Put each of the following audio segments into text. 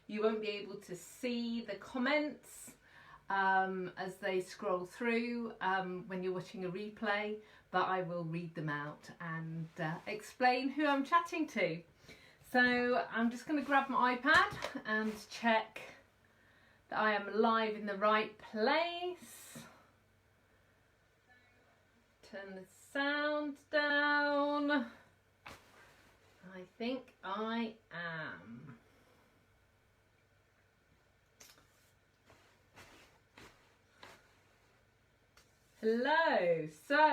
You won't be able to see the comments as they scroll through when you're watching a replay, but I will read them out and explain who I'm chatting to. So I'm just going to grab my iPad and check that I am live in the right place. Turn the sound down. I think I am. Hello. So,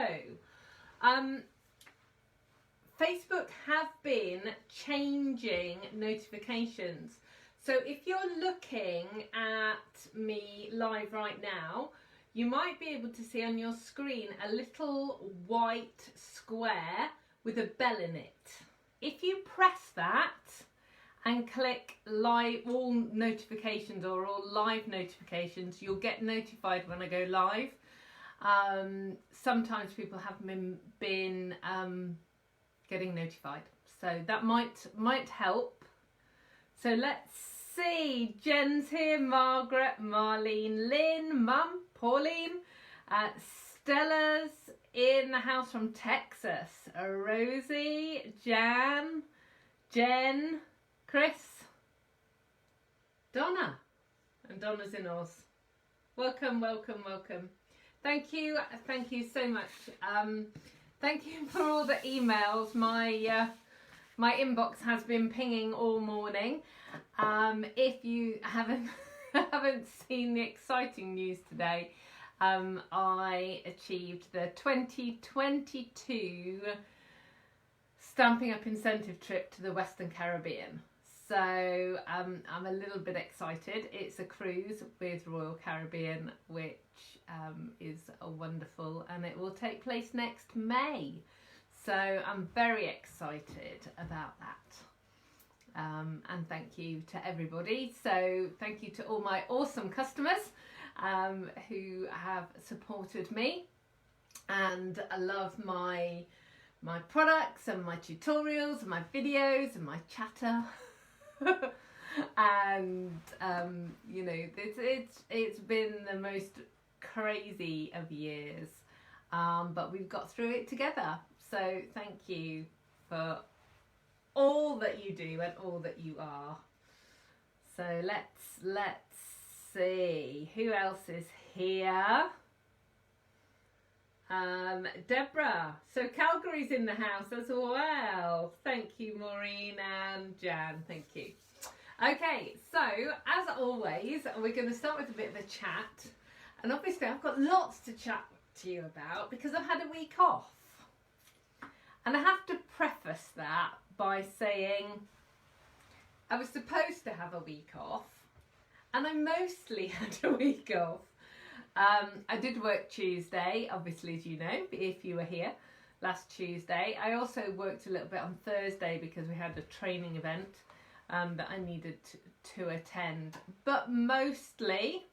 Facebook have been changing notifications. So if you're looking at me live right now, you might be able to see on your screen a little white square with a bell in it. If you press that and click live, all notifications or all live notifications, you'll get notified when I go live. Sometimes people have been getting notified, so that might help. So let's see. Jen's here, Margaret, Marlene, Lynn, Mum, Pauline, Stella's in the house from Texas, Rosie, Jan, Jen, Chris, Donna, and Donna's in Oz. Welcome, welcome, welcome. Thank you so much. Thank you for all the emails. My inbox has been pinging all morning. If you haven't seen the exciting news today, I achieved the 2022 Stamping Up incentive trip to the Western Caribbean. So I'm a little bit excited. It's a cruise with Royal Caribbean, which is wonderful, and it will take place next May. So I'm very excited about that. And thank you to everybody. So thank you to all my awesome customers who have supported me, and I love my products and my tutorials and my videos and my chatter. And you know, it's been the most crazy of years, but we've got through it together. So thank you for all that you do and all that you are. So let's see who else is here. Deborah. So Calgary's in the house as well. Thank you, Maureen and Jan. Thank you. Okay, so as always, we're going to start with a bit of a chat. And obviously I've got lots to chat to you about because I've had a week off. And I have to preface that by saying I was supposed to have a week off, and I mostly had a week off. I did work Tuesday, obviously, as you know, if you were here last Tuesday. I also worked a little bit on Thursday because we had a training event that I needed to attend. But mostly,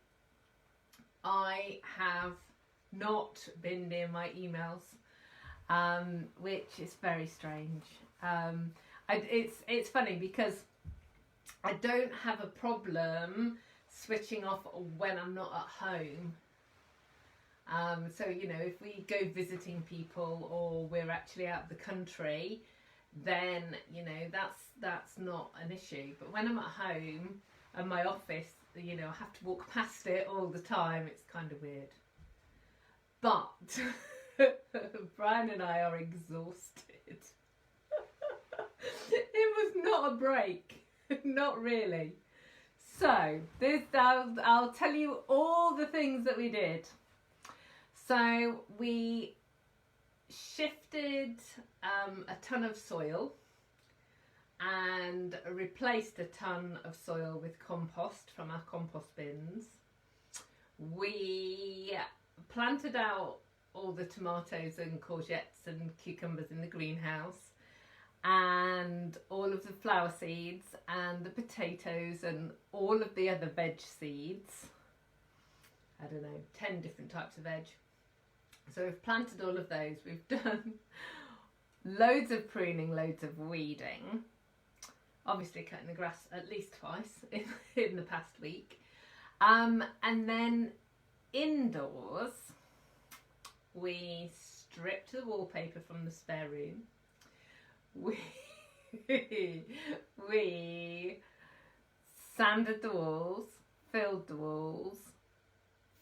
I have not been near my emails, which is very strange. It's funny because I don't have a problem switching off when I'm not at home. So, you know, if we go visiting people or we're actually out of the country, then, you know, that's not an issue. But when I'm at home and my office, you know, I have to walk past it all the time, it's kind of weird. But Brian and I are exhausted. It was not a break. Not really. So, I'll tell you all the things that we did. So we shifted a ton of soil and replaced a ton of soil with compost from our compost bins. We planted out all the tomatoes and courgettes and cucumbers in the greenhouse, and all of the flower seeds and the potatoes and all of the other veg seeds. I don't know, 10 different types of veg. So we've planted all of those. We've done loads of pruning, loads of weeding. Obviously cutting the grass at least twice in the past week. And then indoors, we stripped the wallpaper from the spare room. We sanded the walls, filled the walls,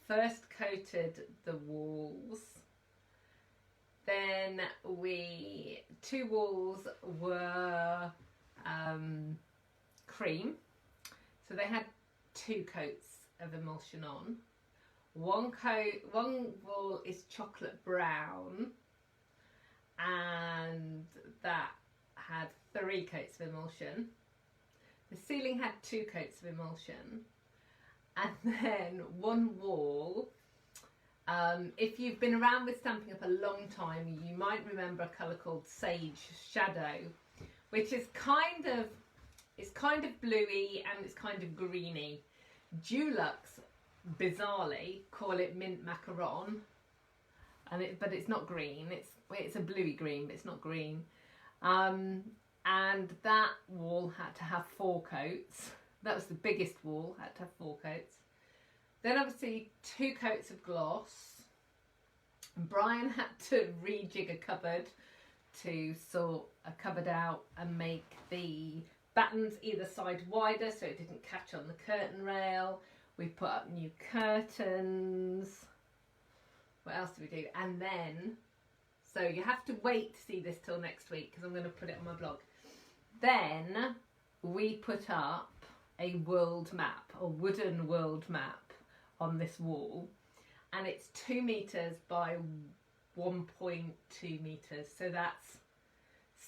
first coated the walls. Then two walls were cream, so they had 2 coats of emulsion on. One wall is chocolate brown, and that had 3 coats of emulsion. The ceiling had 2 coats of emulsion, and then one wall. If you've been around with Stampin' Up! A long time, you might remember a colour called Sage Shadow, which is kind of bluey and it's kind of greeny. Dulux, bizarrely, call it mint macaron, but it's not green. It's a bluey green, but it's not green. And that wall had to have 4 coats. That was the biggest wall, had to have 4 coats. Then obviously 2 coats of gloss. Brian had to rejig a cupboard to sort a cupboard out and make the battens either side wider so it didn't catch on the curtain rail. We put up new curtains. What else did we do? And then, so you have to wait to see this till next week because I'm going to put it on my blog. Then we put up a world map, a wooden world map on this wall, and it's 2 meters by 1.2 meters, so that's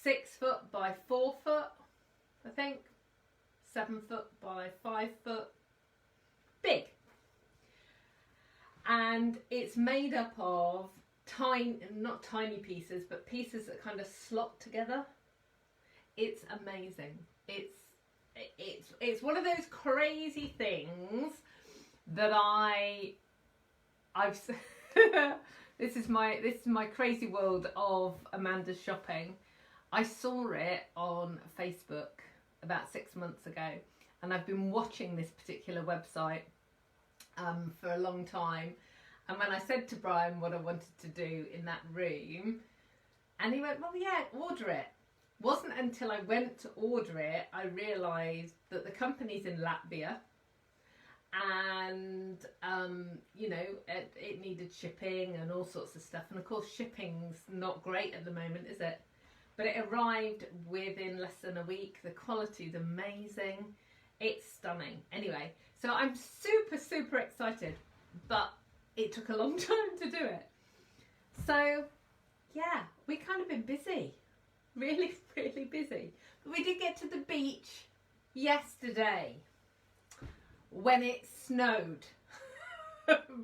6 foot by 4 foot, I think, 7 foot by 5 foot, big. And it's made up of not tiny pieces, but pieces that kind of slot together. It's amazing. It's one of those crazy things that I've this is my crazy world of Amanda's shopping. I saw it on Facebook about 6 months ago, and I've been watching this particular website for a long time. And when I said to Brian what I wanted to do in that room, and he went, well, yeah, order it. Wasn't until I went to order it I realised that the company's in Latvia, and you know, it needed shipping and all sorts of stuff, and of course shipping's not great at the moment, is it? But it arrived within less than a week. The quality's amazing. It's stunning. Anyway, so I'm super excited, but it took a long time to do it. So yeah, we kind of been busy, really busy. But we did get to the beach yesterday when it snowed.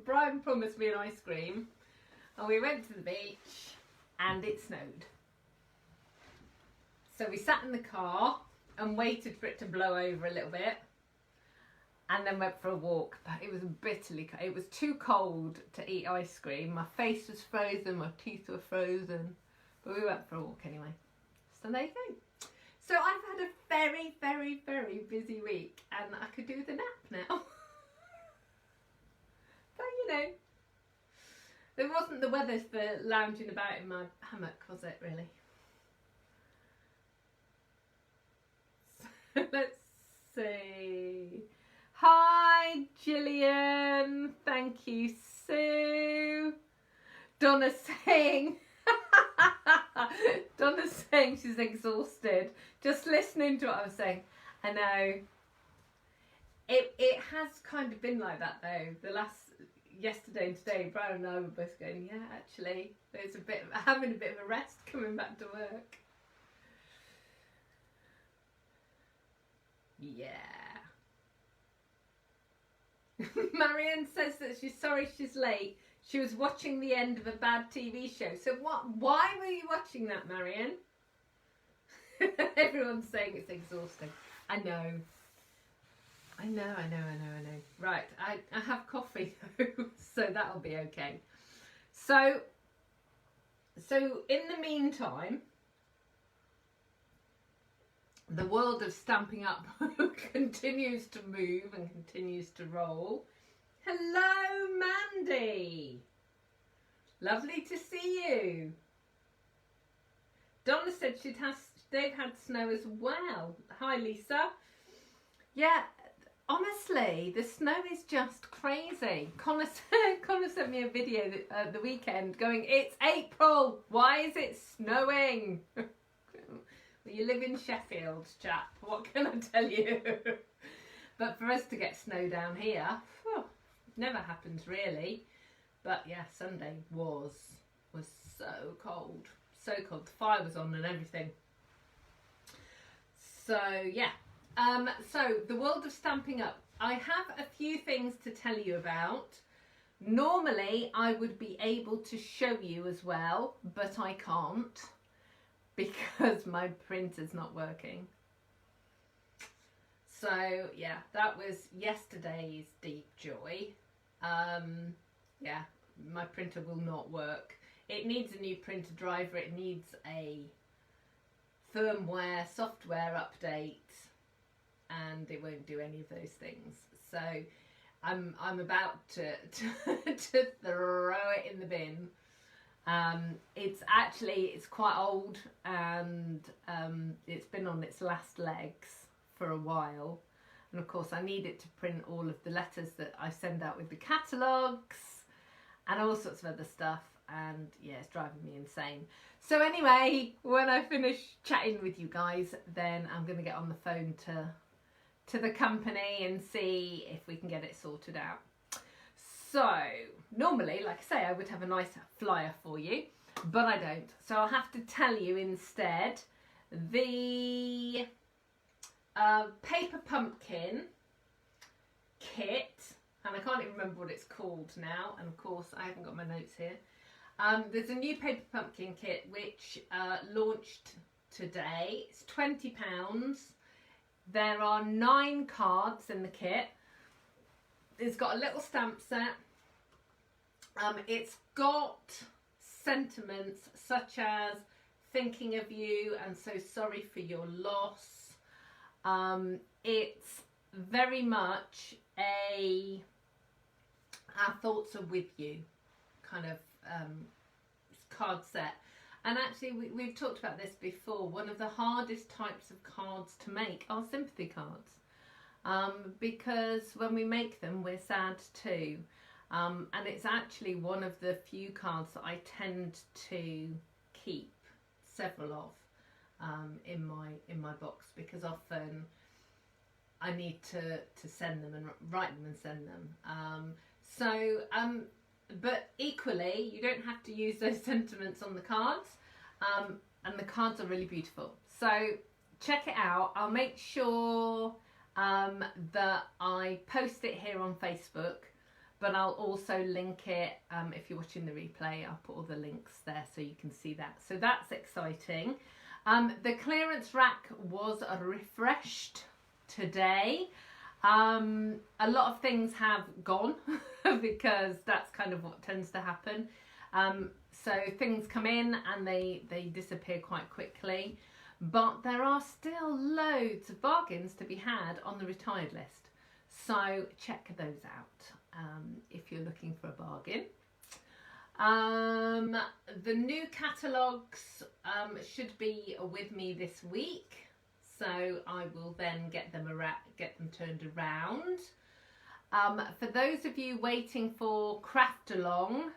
Brian promised me an ice cream, and we went to the beach and it snowed. So we sat in the car and waited for it to blow over a little bit, and then went for a walk. But it was bitterly cold. It was too cold to eat ice cream. My face was frozen, my teeth were frozen, but we went for a walk anyway. So there you go. So I've had a very busy week, and I could do the nap now. But you know, it wasn't the weather for lounging about in my hammock, was it really? So, let's see. Hi Gillian, thank you Sue. Donna's saying she's exhausted just listening to what I was saying. I know. It has kind of been like that though. Yesterday and today, Brian and I were both going, yeah, actually, it's having a bit of a rest coming back to work. Yeah. Marianne says that she's sorry she's late. She was watching the end of a bad TV show. So why were you watching that, Marianne? Everyone's saying it's exhausting. I know. Right, I have coffee though, so that'll be okay. So in the meantime, the world of Stamping Up continues to move and continues to roll. Hello, Mandy. Lovely to see you. Donna said they've had snow as well. Hi, Lisa. Yeah, honestly, the snow is just crazy. Connor sent me a video the weekend going, it's April, why is it snowing? Well, you live in Sheffield, chap, what can I tell you? But for us to get snow down here, whew, never happens really. But yeah, Sunday was so cold. So cold. The fire was on and everything. So yeah. So the world of Stamping Up. I have a few things to tell you about. Normally I would be able to show you as well, but I can't because my printer's not working. So yeah, that was yesterday's deep joy. Yeah, my printer will not work. It needs a new printer driver. It needs a firmware, software update, and it won't do any of those things. So I'm about to throw it in the bin. It's quite old, and it's been on its last legs for a while. And of course I need it to print all of the letters that I send out with the catalogues and all sorts of other stuff, and yeah, it's driving me insane. So anyway, when I finish chatting with you guys, then I'm going to get on the phone to the company and see if we can get it sorted out. So normally, like I say, I would have a nice flyer for you, but I don't. So I'll have to tell you instead the paper pumpkin kit, and I can't even remember what it's called now, and of course I haven't got my notes here. There's a new paper pumpkin kit which launched today. It's £20. There are 9 cards in the kit. It's got a little stamp set. It's got sentiments such as thinking of you and so sorry for your loss. It's very much our thoughts are with you kind of card set. And actually we've talked about this before. One of the hardest types of cards to make are sympathy cards, because when we make them we're sad too, and it's actually one of the few cards that I tend to keep several of in my box, because often I need to send them and write them and send them. But equally, you don't have to use those sentiments on the cards, and the cards are really beautiful. So check it out. I'll make sure that I post it here on Facebook, but I'll also link it. If you're watching the replay, I'll put all the links there so you can see that. So that's exciting. The clearance rack was refreshed today. A lot of things have gone because that's kind of what tends to happen. So things come in and they disappear quite quickly, but there are still loads of bargains to be had on the retired list. So check those out if you're looking for a bargain. The new catalogues should be with me this week. So I will then get them turned around. For those of you waiting for Craft Along,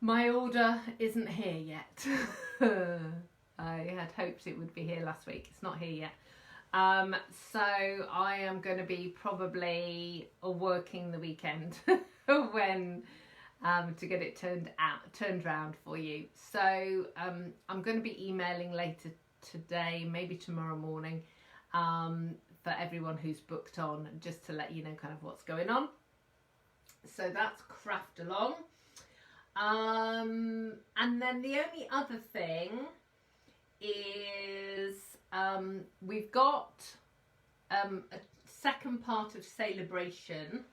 my order isn't here yet. I had hoped it would be here last week. It's not here yet. So I am going to be probably working the weekend when to get it turned around for you. So I'm going to be emailing later today, maybe tomorrow morning, for everyone who's booked on, just to let you know kind of what's going on. So that's Craft Along. And then the only other thing is we've got a second part of Celebration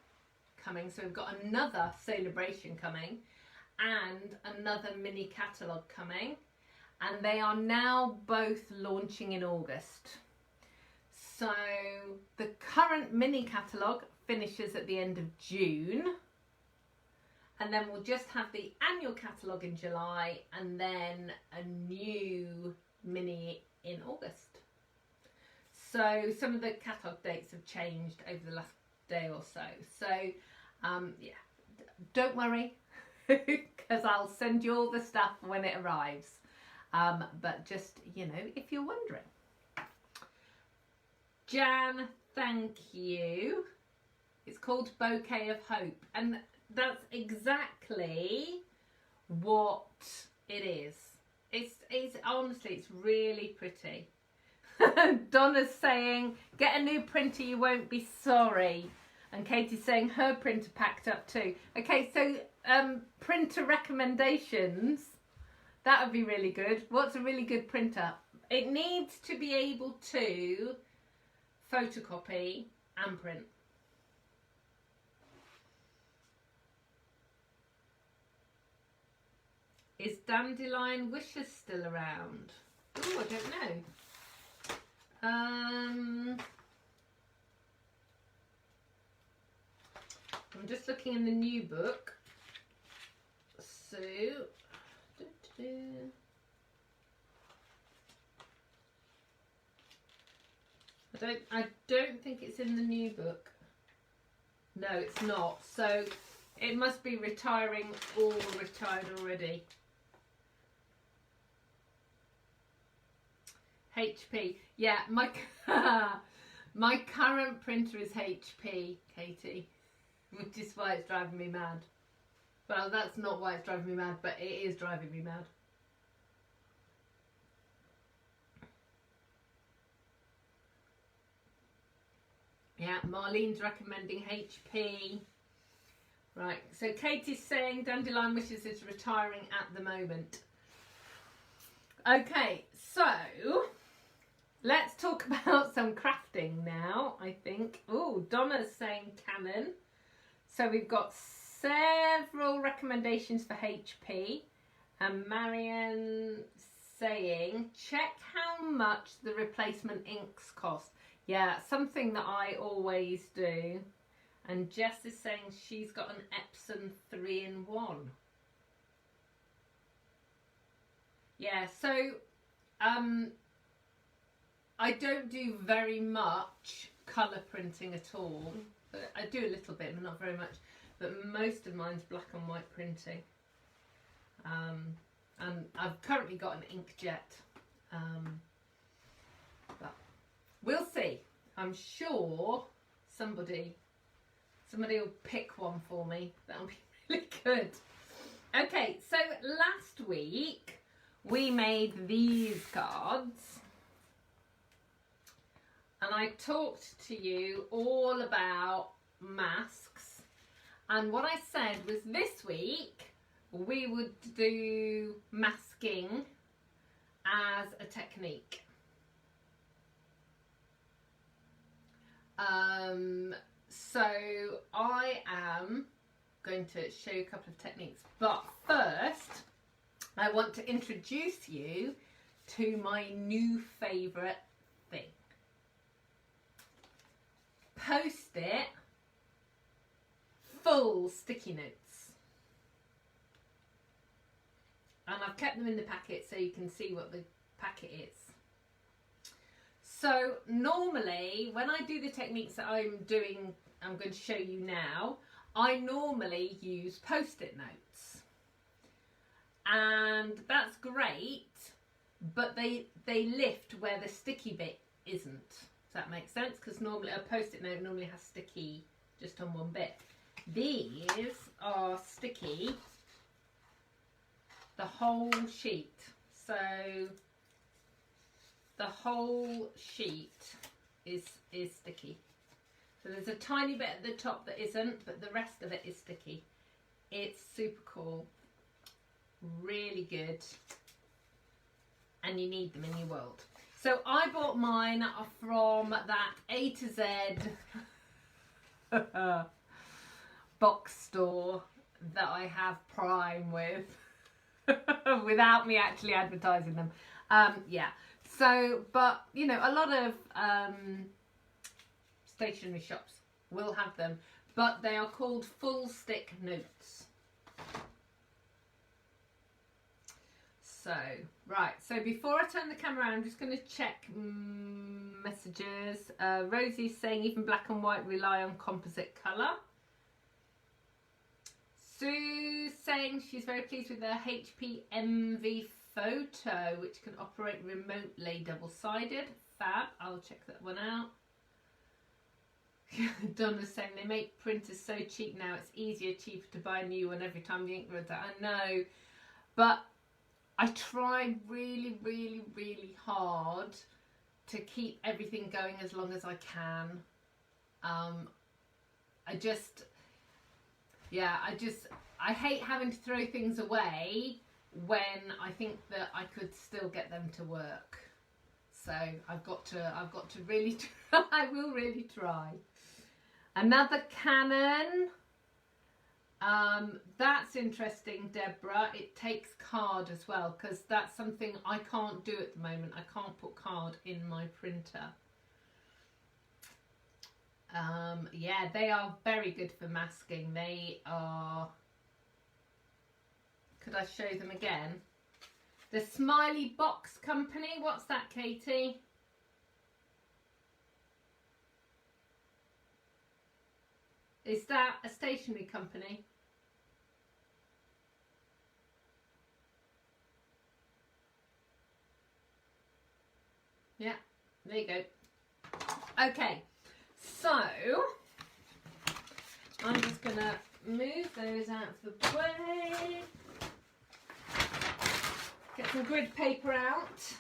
coming. So we've got another Celebration coming and another mini catalogue coming. and they are now both launching in August. So the current mini catalogue finishes at the end of June, and then we'll just have the annual catalogue in July, and then a new mini in August. So some of the catalogue dates have changed over the last day or so. So yeah, don't worry, because I'll send you all the stuff when it arrives. But just, you know, if you're wondering. Jan, thank you. It's called Bouquet of Hope, and that's exactly what it is. It's honestly, it's really pretty. Donna's saying, get a new printer, you won't be sorry. And Katie's saying her printer packed up too. Okay, so printer recommendations. That would be really good. What's a really good printer? It needs to be able to photocopy and print. Is Dandelion Wishes still around? Oh, I don't know. I'm just looking in the new book. So, I don't think it's in the new book. No, it's not. So it must be retiring or retired already. HP. Yeah, my my current printer is HP, Katie, which is why it's driving me mad. Well, that's not why it's driving me mad, but it is driving me mad. Yeah, Marlene's recommending HP. Right, so Katie's saying Dandelion Wishes is retiring at the moment. Okay, so let's talk about some crafting now, I think. Oh, Donna's saying Canon. So we've got several recommendations for HP. And Marion saying, check how much the replacement inks cost. Yeah, something that I always do. And Jess is saying she's got an Epson 3-in-1. Yeah, so I don't do very much colour printing at all. I do a little bit, but not very much. But most of mine's black and white printing. And I've currently got an inkjet. But we'll see. I'm sure somebody will pick one for me. That'll be really good. Okay, so last week we made these cards. And I talked to you all about masks. And what I said was this week we would do masking as a technique. So I am going to show you a couple of techniques, but first I want to introduce you to my new favourite thing. Post-it full sticky notes. And I've kept them in the packet so you can see what the packet is. So normally when I do the techniques that I'm going to show you now, I normally use post-it notes. And that's great, but they lift where the sticky bit isn't. Does that make sense? Because normally a post-it note normally has sticky just on one bit. These are sticky the whole sheet. So the whole sheet is sticky. So there's a tiny bit at the top that isn't, but the rest of it is sticky. It's super cool. Really good. And you need them in your world. So I bought mine from that A to Z box store that I have Prime with. without me actually advertising them. Yeah. So, but you know, a lot of stationery shops will have them, but they are called full stick notes. So, right, so before I turn the camera around, I'm just going to check messages. Rosie's saying even black and white rely on composite colour. Sue's saying she's very pleased with their HP MV Photo, which can operate remotely, double-sided. Fab, I'll check that one out. Donna's saying they make printers so cheap now, it's cheaper to buy a new one every time the ink runs out. I know, but I try really, really, really hard to keep everything going as long as I can. I hate having to throw things away when I think that I could still get them to work. So I've got to really try. I will really try. Another Canon. That's interesting, Deborah. It takes card as well, because that's something I can't do at the moment. I can't put card in my printer. Yeah, they are very good for masking. They are... Could I show them again? The Smiley Box Company. What's that, Katie? Is that a stationery company? Yeah, there you go. Okay, so I'm just going to move those out of the way. Get some grid paper out.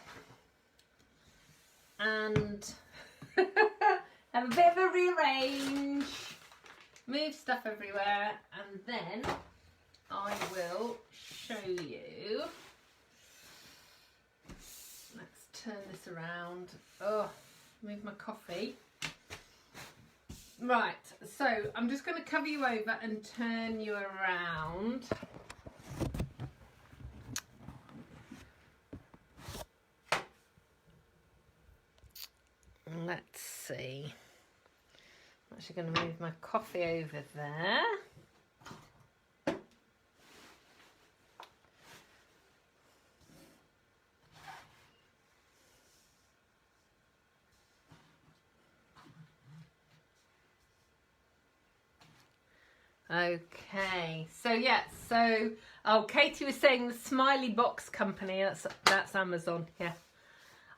And have a bit of a rearrange. Move stuff everywhere, and then I will show you. Let's turn this around. Oh, move my coffee. Right, so I'm just going to cover you over and turn you around. Let's see. I'm actually going to move my coffee over there. Okay, so yeah, oh, Katie was saying the Smiley Box Company, that's Amazon, yeah.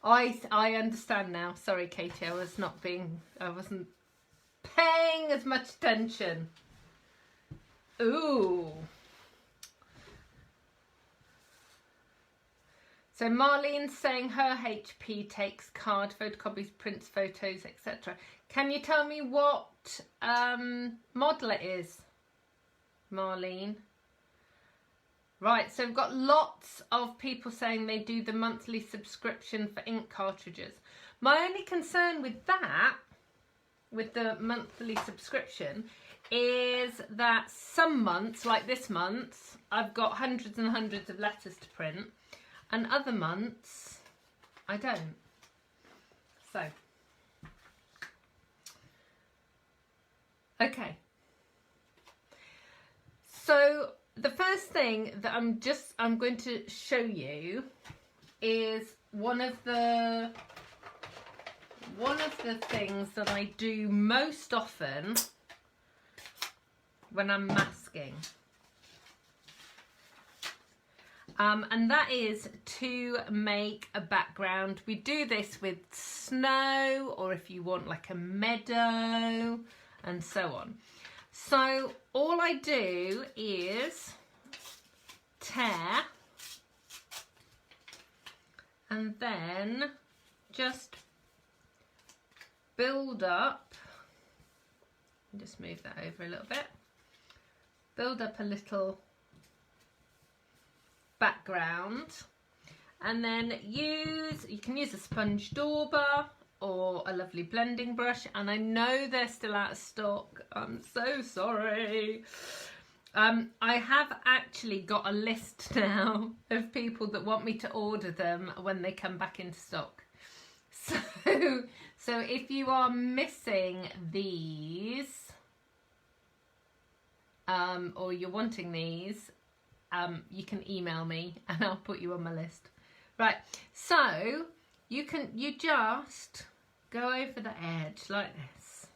I understand now. Sorry, Katie, I wasn't paying as much attention. Ooh. So Marlene's saying her HP takes card, photocopies, prints, photos, etc. Can you tell me what model it is, Marlene? Right, so we've got lots of people saying they do the monthly subscription for ink cartridges. My only concern with that, with the monthly subscription, is that some months, like this month, I've got hundreds and hundreds of letters to print, and other months I don't. So, okay. So the first thing that I'm going to show you is one of the things that I do most often when I'm masking. And that is to make a background. We do this with snow, or if you want like a meadow, and so on. So all I do is tear and then just build up, just move that over a little bit, build up a little background, and then you can use a sponge dauber or a lovely blending brush, and I know they're still out of stock, I'm so sorry. I have actually got a list now of people that want me to order them when they come back into stock. So if you are missing these, or you're wanting these, you can email me and I'll put you on my list. Right, so you just go over the edge like this.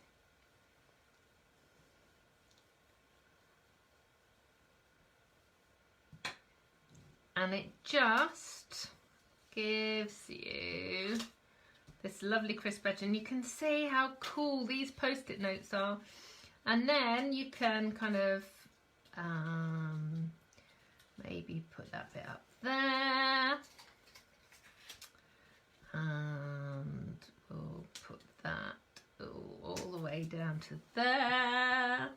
And it just gives you this lovely crisp edge, and you can see how cool these post-it notes are. And then you can kind of maybe put that bit up there, and we'll put that all the way down to there.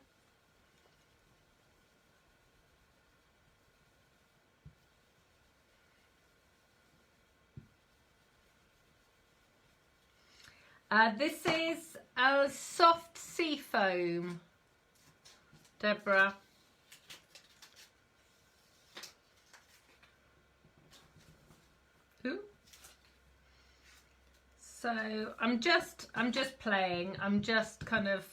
This is a soft sea foam, Deborah. Ooh. So I'm just playing. I'm just kind of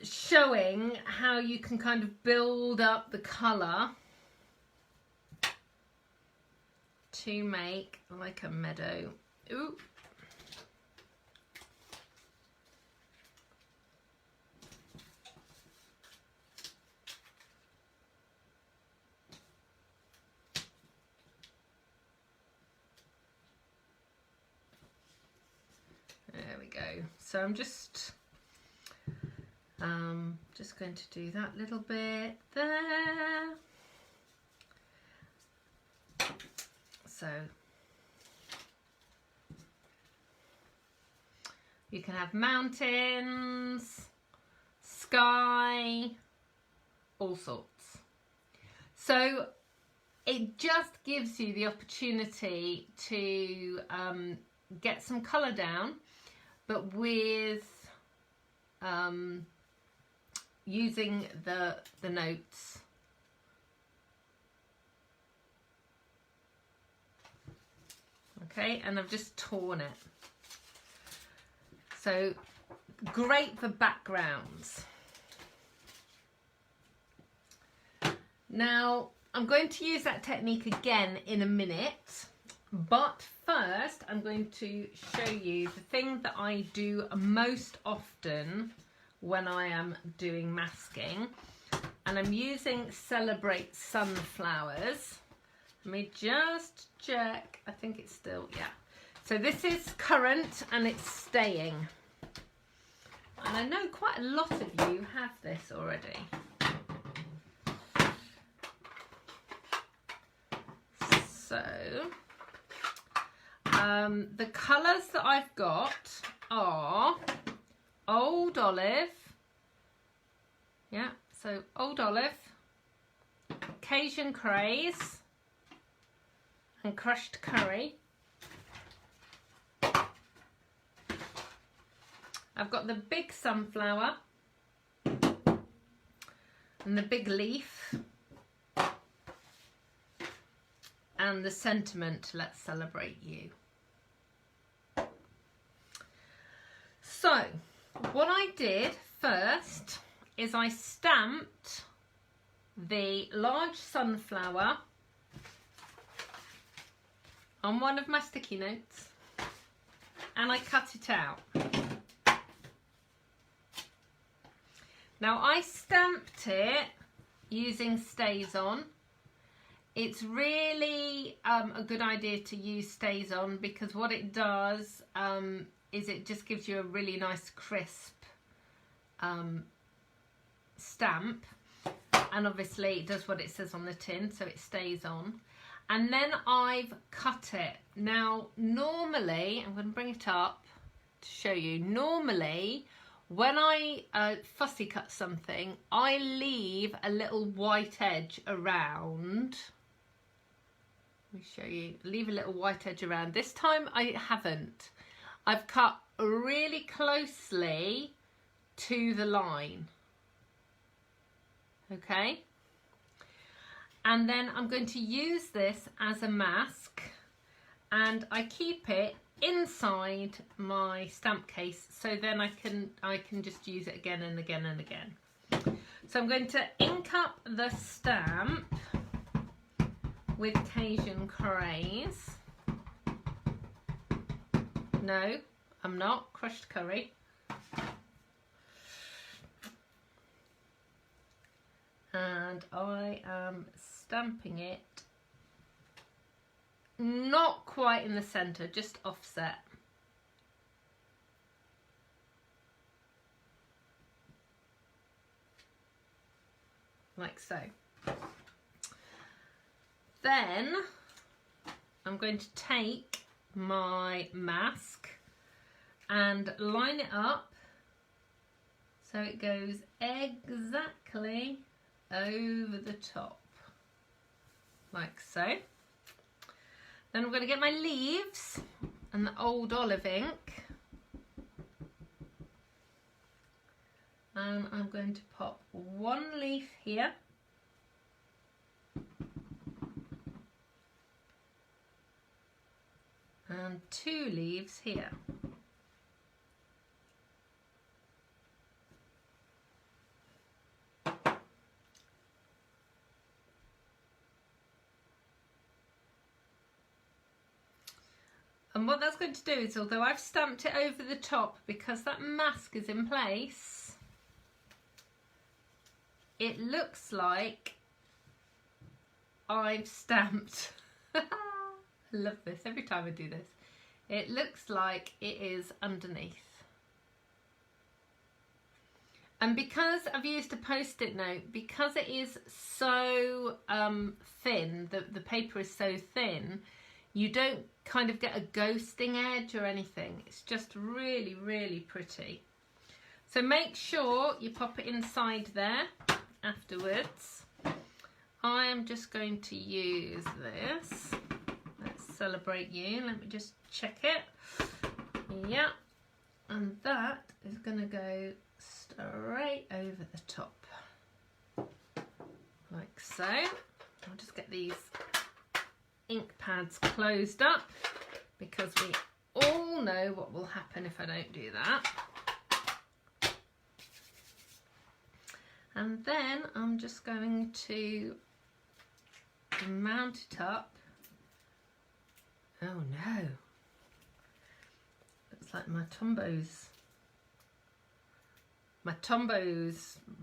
showing how you can kind of build up the colour to make like a meadow. Ooh. There we go. So I'm just going to do that little bit there. So you can have mountains, sky, all sorts. So it just gives you the opportunity to get some colour down, but with using the notes. Okay, and I've just torn it. So great for backgrounds. Now I'm going to use that technique again in a minute, but first I'm going to show you the thing that I do most often when I am doing masking, and I'm using Celebrate Sunflowers. Let me just check. I think it's still, yeah. So this is currant and it's staying. And I know quite a lot of you have this already. So the colours that I've got are Old Olive, yeah, so Old Olive, Cajun Craze, and Crushed Curry. I've got the Big Sunflower and the Big Leaf and the Sentiment, Let's Celebrate You. So what I did first is I stamped the large sunflower on one of my sticky notes and I cut it out. Now I stamped it using Stays On. It's really a good idea to use Stays On because what it does is it just gives you a really nice crisp stamp, and obviously it does what it says on the tin, so it stays on. And then I've cut it. Now normally, I'm going to bring it up to show you, normally when I fussy cut something, I leave a little white edge around. Let me show you, leave a little white edge around. This time I haven't. I've cut really closely to the line. okay? And then I'm going to use this as a mask, and I keep it inside my stamp case, so then I can just use it again and again and again. So I'm going to ink up the stamp with Cajun Craze. No, I'm not. Crushed curry. And I am stamping it not quite in the centre, just offset. Like so. Then I'm going to take my mask and line it up so it goes exactly over the top, like so. Then I'm going to get my leaves and the old olive ink, and I'm going to pop one leaf here, and 2 leaves here. And what that's going to do is, although I've stamped it over the top, because that mask is in place, it looks like I've stamped. I love this, every time I do this. It looks like it is underneath. And because I've used a post-it note, because it is so thin, the paper is so thin, you don't kind of get a ghosting edge or anything. It's just really, really pretty. So make sure you pop it inside there afterwards. I am just going to use this. Let's celebrate you. Let me just check it. Yeah. And that is going to go straight over the top. Like so. I'll just get these ink pads closed up, because we all know what will happen if I don't do that. And then I'm just going to mount it up. Oh no, looks like my Tombos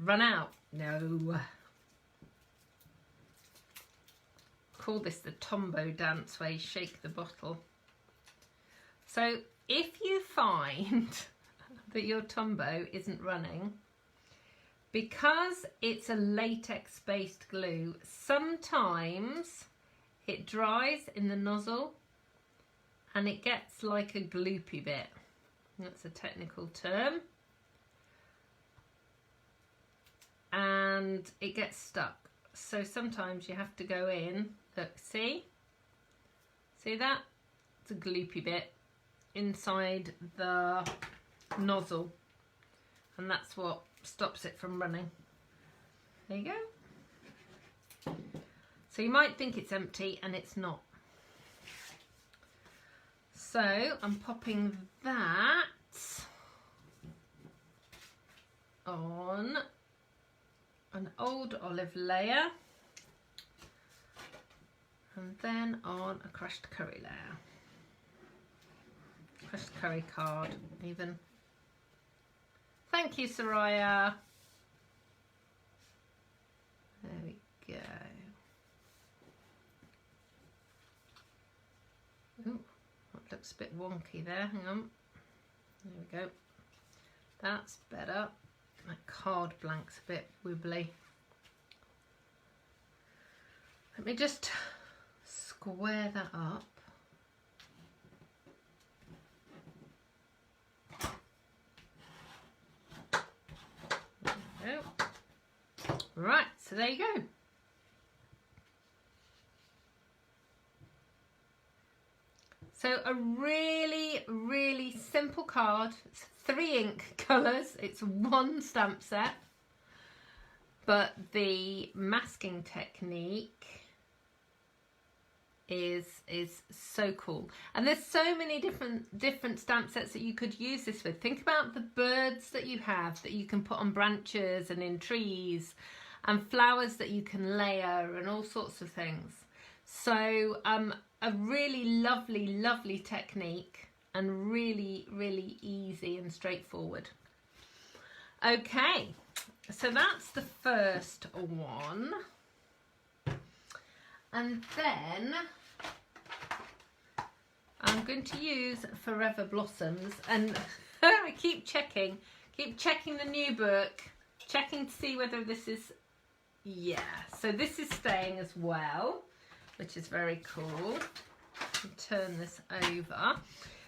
run out. No. Call this the Tombow dance, where you shake the bottle. So if you find that your Tombow isn't running, because it's a latex based glue, sometimes it dries in the nozzle and it gets like a gloopy bit. That's a technical term. And it gets stuck. So sometimes you have to go in. Look, see that? It's a gloopy bit inside the nozzle, and that's what stops it from running. There you go. So you might think it's empty, and it's not. So I'm popping that on an old olive layer, and then on a crushed curry layer. Crushed curry card, even. Thank you, Soraya. There we go. Ooh, that looks a bit wonky there. Hang on. There we go. That's better. My card blank's a bit wibbly. Let me just square that up. There we go. Right, so there you go. So a really, really simple card. It's 3 ink colours. It's 1 stamp set. but the masking technique is so cool. And there's so many different stamp sets that you could use this with. Think about the birds that you have that you can put on branches and in trees, and flowers that you can layer, and all sorts of things. So a really lovely technique, and really easy and straightforward. Okay, so that's the first one. And then I'm going to use Forever Blossoms, and I keep checking the new book, checking to see whether this is, yeah, so this is staying as well, which is very cool. Turn this over.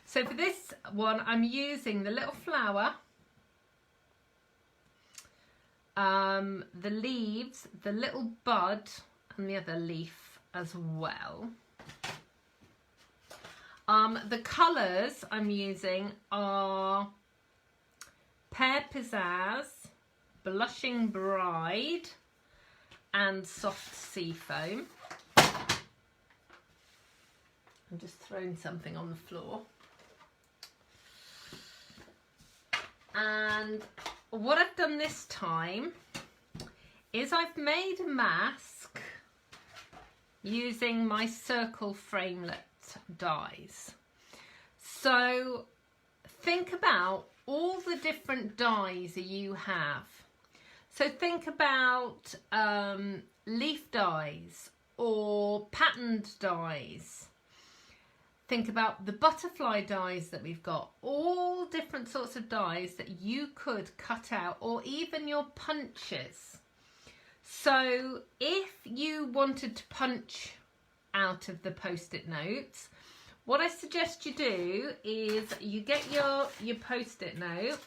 So for this one, I'm using the little flower, the leaves, the little bud, and the other leaf as well. The colours I'm using are Pear Pizzazz, Blushing Bride, and Soft Sea Foam. I'm just throwing something on the floor. And what I've done this time is I've made a mask using my circle framelit dies. So think about all the different dies you have. So think about leaf dies or patterned dies. Think about the butterfly dies that we've got, all different sorts of dies that you could cut out, or even your punches. So if you wanted to punch out of the post-it notes, what I suggest you do is you get your post-it note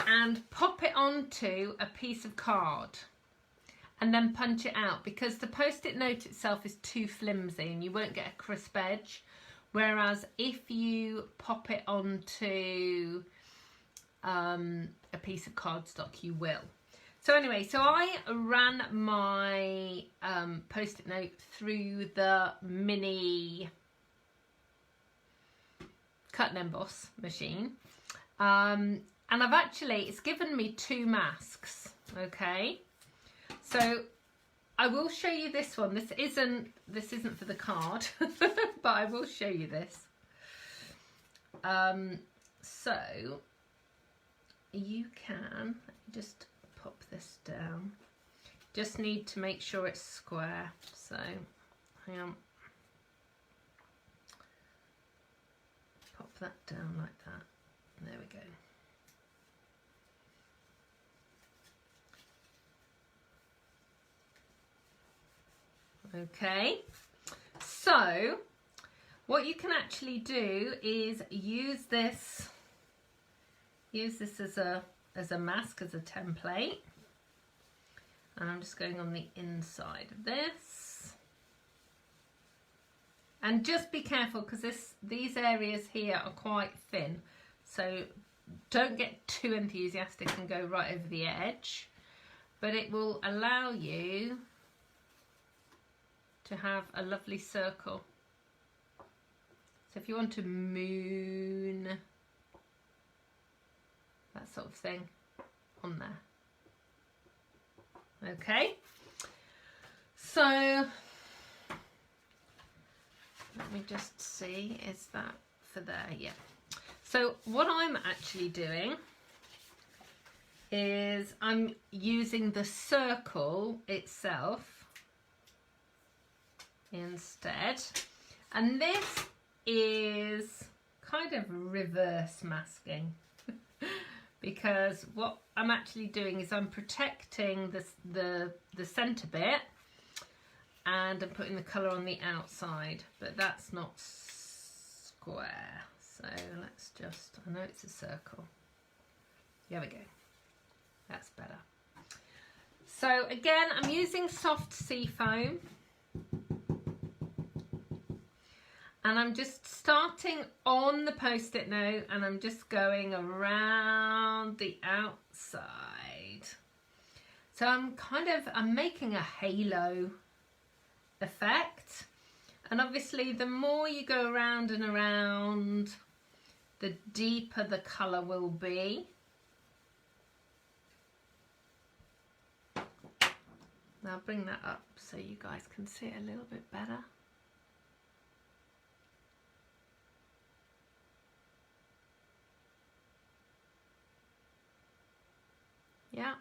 and pop it onto a piece of card and then punch it out, because the post-it note itself is too flimsy and you won't get a crisp edge, whereas if you pop it onto a piece of cardstock, you will. So anyway, so I ran my post-it note through the mini cut and emboss machine, and it's given me 2 masks. Okay, so I will show you this one. This isn't for the card, but I will show you this. So you can just pop this down. Just need to make sure it's square. So hang on. Pop that down like that. There we go. Okay, so what you can actually do is use this as a mask, as a template, and I'm just going on the inside of this, and just be careful because these areas here are quite thin, so don't get too enthusiastic and go right over the edge, but it will allow you to have a lovely circle. So if you want to moon, that sort of thing on there. Okay, so let me just see, is that for there? Yeah. So what I'm actually doing is I'm using the circle itself instead, and this is kind of reverse masking because what I'm actually doing is I'm protecting the center bit and I'm putting the colour on the outside, but that's not square, so let's just, I know it's a circle, there we go, that's better. So again, I'm using soft sea foam, and I'm just starting on the post-it note and I'm just going around the outside. So I'm making a halo effect, and obviously the more you go around and around, the deeper the colour will be. Now bring that up so you guys can see it a little bit better. Yeah.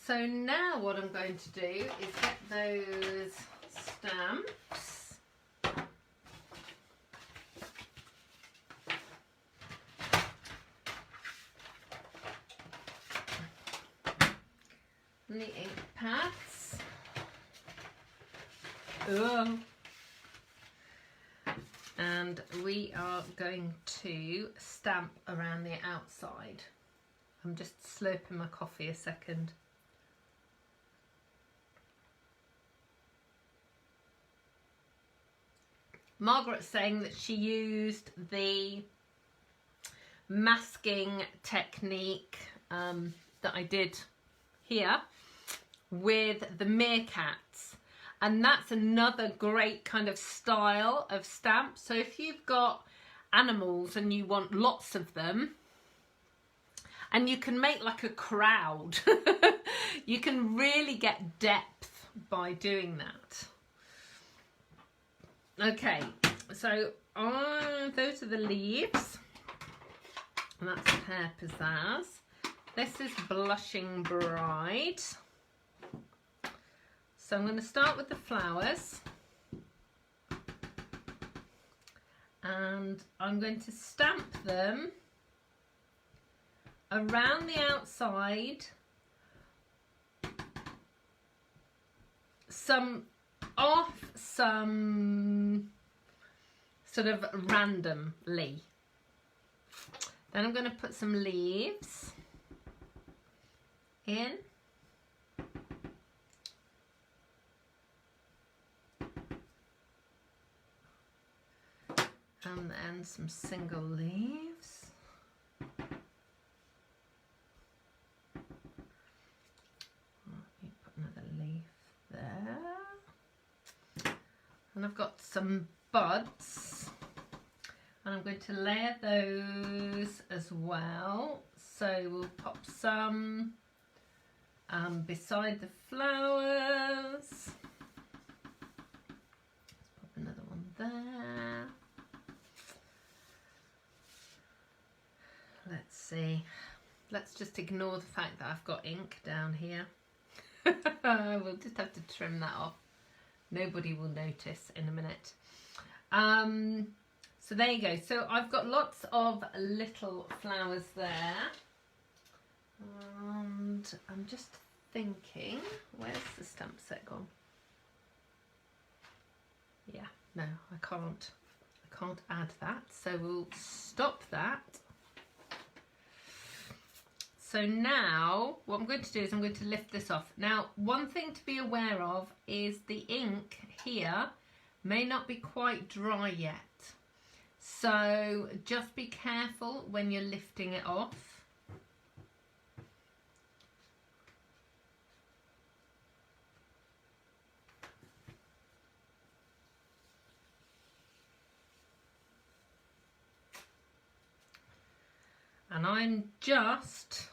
So now what I'm going to do is get those stamps. And the ink pads. Ugh. And we are going to stamp around the outside. I'm just slurping my coffee a second. Margaret's saying that she used the masking technique that I did here with the meerkats, and that's another great kind of style of stamp. So if you've got animals and you want lots of them, and you can make like a crowd, you can really get depth by doing that. Okay, so those are the leaves, and that's Pear Pizzazz. This is Blushing Bride. So I'm going to start with the flowers, and I'm going to stamp them around the outside, some off, some sort of randomly. Then I'm going to put some leaves in. And then some single leaves. Let me put another leaf there. And I've got some buds, and I'm going to layer those as well. So we'll pop some beside the flowers. Let's pop another one there. Let's see. Let's just ignore the fact that I've got ink down here. We'll just have to trim that off. Nobody will notice in a minute. So there you go. So I've got lots of little flowers there. And I'm just thinking, where's the stamp set gone? Yeah, no, I can't add that. So we'll stop that. So now what I'm going to do is I'm going to lift this off. Now, one thing to be aware of is the ink here may not be quite dry yet. So just be careful when you're lifting it off. And I'm just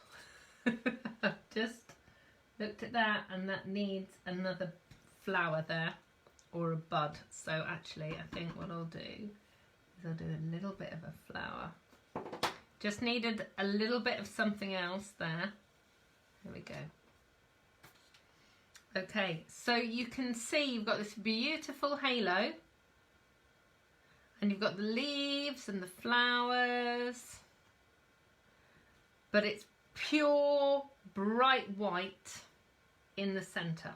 looked at that, and that needs another flower there, or a bud. So actually I think what I'll do is I'll do a little bit of a flower. Just needed a little bit of something else there. There we go. Okay, so you can see you've got this beautiful halo, and you've got the leaves and the flowers, but it's pure bright white in the center.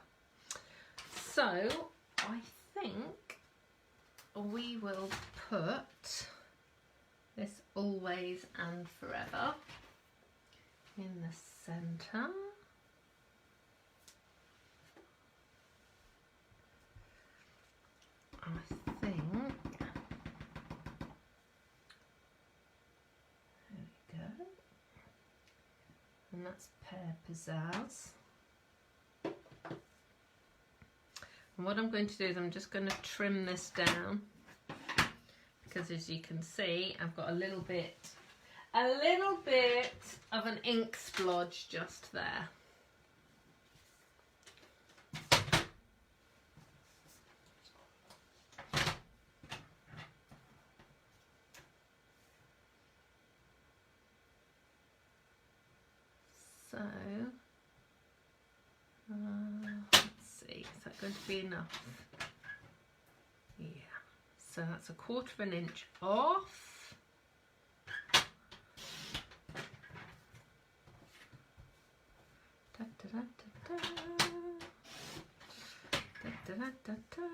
So I think we will put this Always and Forever in the center. I think there we go. And that's Pear Pizzazz. And what I'm going to do is I'm just going to trim this down, because as you can see, I've got a little bit of an ink splodge just there. So, let's see, is that going to be enough? Yeah, so that's 1/4 inch off. Da, da, da, da, da. Da, da, da, da, da.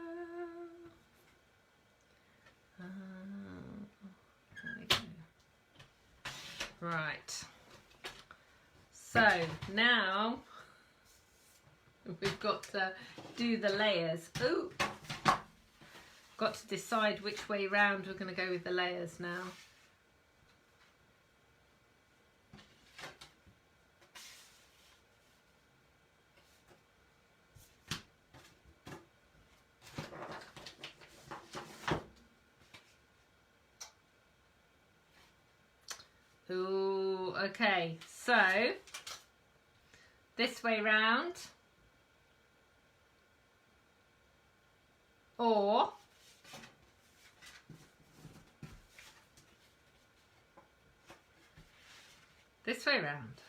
There we go. Right. So now we've got to do the layers. Ooh, got to decide which way round we're going to go with the layers now. Ooh, okay, so this way round, or this way round.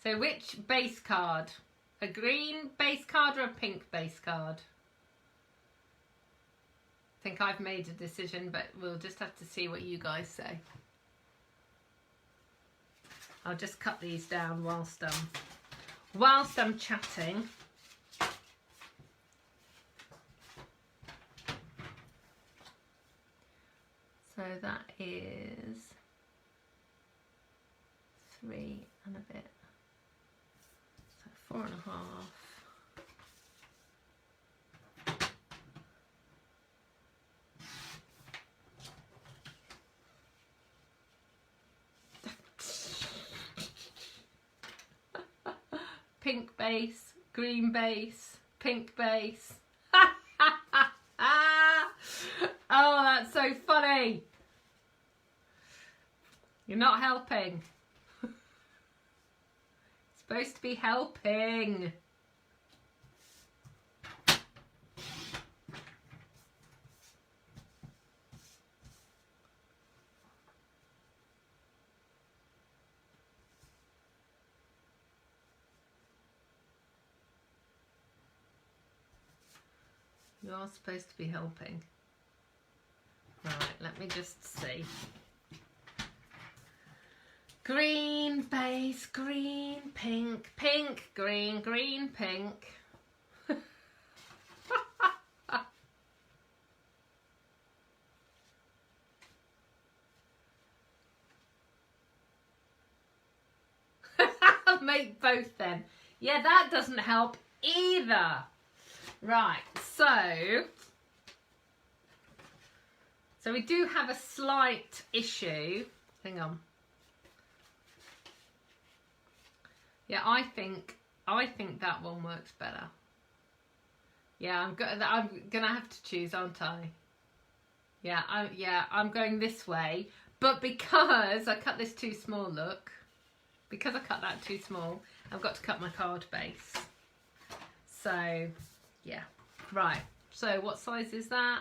So which base card? A green base card or a pink base card? I think I've made a decision, but we'll just have to see what you guys say. I'll just cut these down whilst I'm chatting. So that is 3 and a bit. So 4.5. Pink base, green base, pink base. Oh, that's so funny. You're not helping. Supposed to be helping. You're supposed to be helping. Right, let me just see. Green base, green, pink, pink, green, green, pink. Make both then. Yeah, that doesn't help either. Right, so we do have a slight issue. Hang on. Yeah, I think that one works better. Yeah, I'm gonna have to choose, aren't I? Yeah, I'm going this way, but because I cut this too small, look. Because I cut that too small, I've got to cut my card base. So, yeah. Right, so what size is that?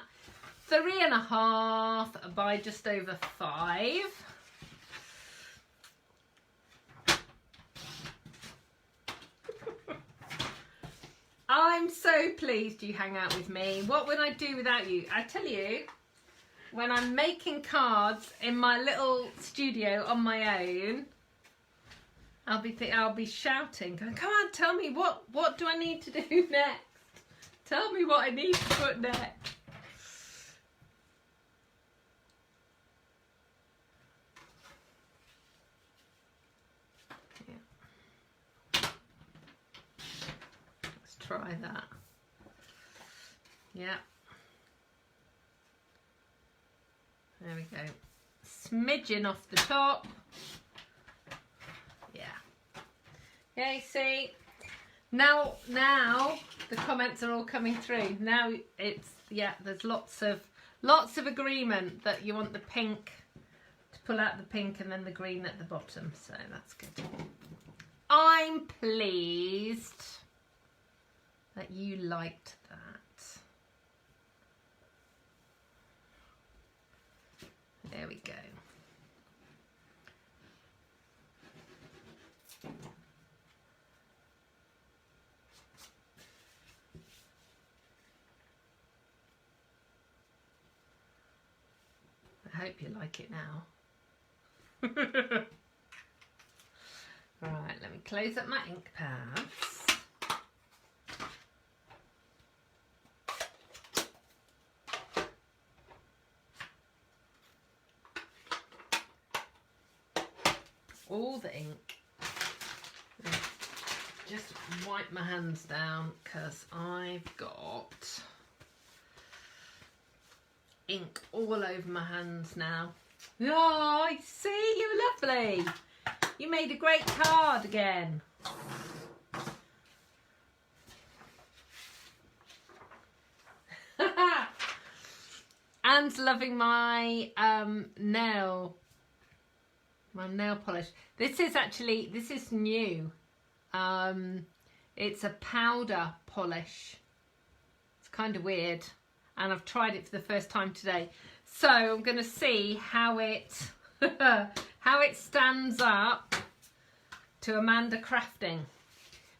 3.5 by just over 5. I'm so pleased you hang out with me. What would I do without you? I tell you, when I'm making cards in my little studio on my own, I'll be shouting, going, come on, tell me what do I need to do next? Tell me what I need to put next. Yeah. Let's try that. Yeah. There we go. smidgen off the top. Yeah. Okay, see? Now the comments are all coming through. Now it's, yeah, there's lots of agreement that you want the pink, to pull out the pink and then the green at the bottom. So that's good. I'm pleased that you liked that. There we go. I hope you like it now. Right, let me close up my ink pads. All the ink. Just wipe my hands down because I've got ink all over my hands now. Oh, I see, you're lovely. You made a great card again. Anne's loving my nail polish. This is new. It's a powder polish. It's kind of weird, and I've tried it for the first time today. So I'm going to see how it how it stands up to Amanda crafting,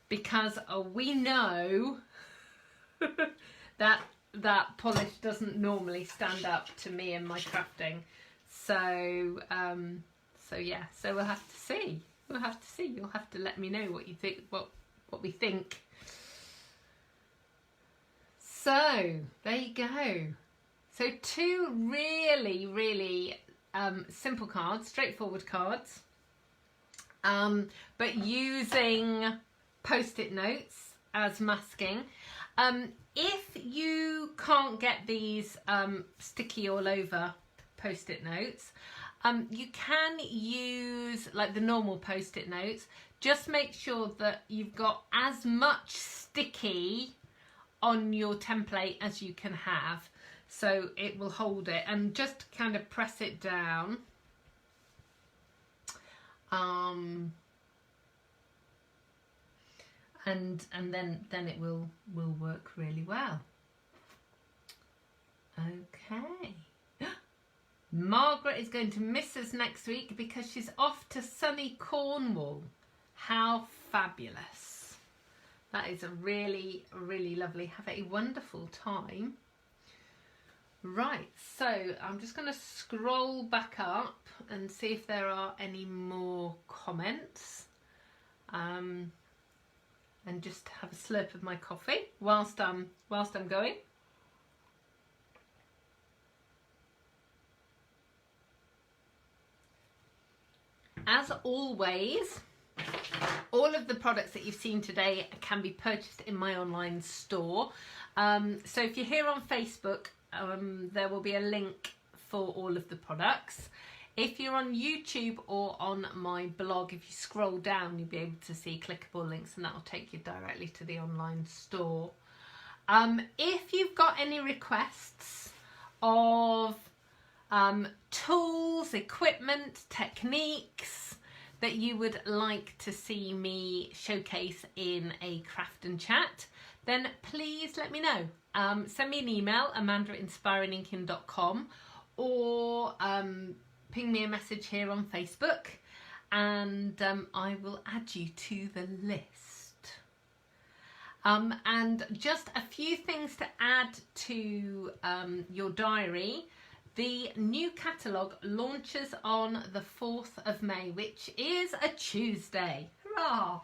because we know that polish doesn't normally stand up to me and my crafting. So so yeah, so we'll have to see. We'll have to see. You'll have to let me know what you think, what we think. So there you go. So two really simple cards, straightforward cards, but using post-it notes as masking. If you can't get these sticky all over post-it notes, you can use like the normal post-it notes. Just make sure that you've got as much sticky on your template as you can have, so it will hold it, and just kind of press it down. And then it will work really well. Okay. Margaret is going to miss us next week because she's off to sunny Cornwall. How fabulous. That is a really lovely. Have a wonderful time. Right, so I'm just going to scroll back up and see if there are any more comments. And just have a slurp of my coffee whilst I'm going. As always, all of the products that you've seen today can be purchased in my online store. So if you're here on Facebook, there will be a link for all of the products. If you're on YouTube or on my blog, if you scroll down, you'll be able to see clickable links, and that will take you directly to the online store. If you've got any requests of tools, equipment, techniques that you would like to see me showcase in a craft and chat, then please let me know. Send me an email, amanda@inspiringinkin.com, or ping me a message here on Facebook, and I will add you to the list. And just a few things to add to your diary. The new catalogue launches on the 4th of May, which is a Tuesday. Hurrah!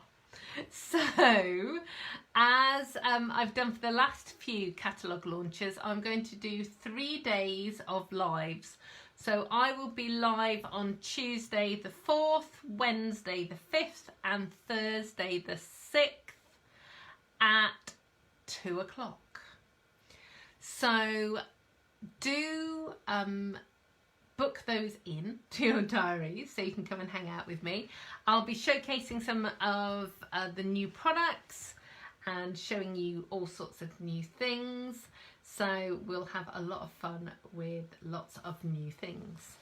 So, as I've done for the last few catalogue launches, I'm going to do 3 days of lives. So I will be live on Tuesday the 4th, Wednesday the 5th, and Thursday the 6th at 2 o'clock. So do book those in to your diaries so you can come and hang out with me. I'll be showcasing some of the new products and showing you all sorts of new things. So we'll have a lot of fun with lots of new things.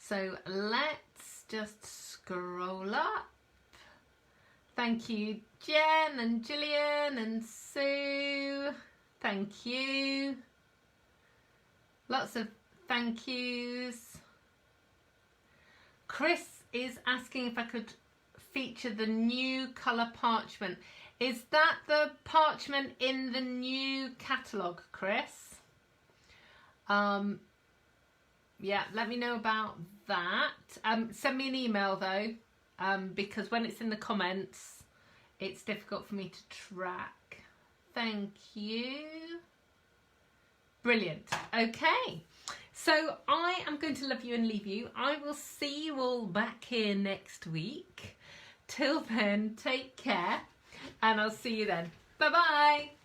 So let's just scroll up. Thank you, Jen and Gillian and Sue. Thank you. Lots of thank yous. Chris is asking if I could feature the new colour parchment. Is that the parchment in the new catalogue, Chris? Yeah, let me know about that. Send me an email though, because when it's in the comments, it's difficult for me to track. Thank you. Brilliant. Okay, so I am going to love you and leave you. I will see you all back here next week. Till then, take care, and I'll see you then. Bye-bye.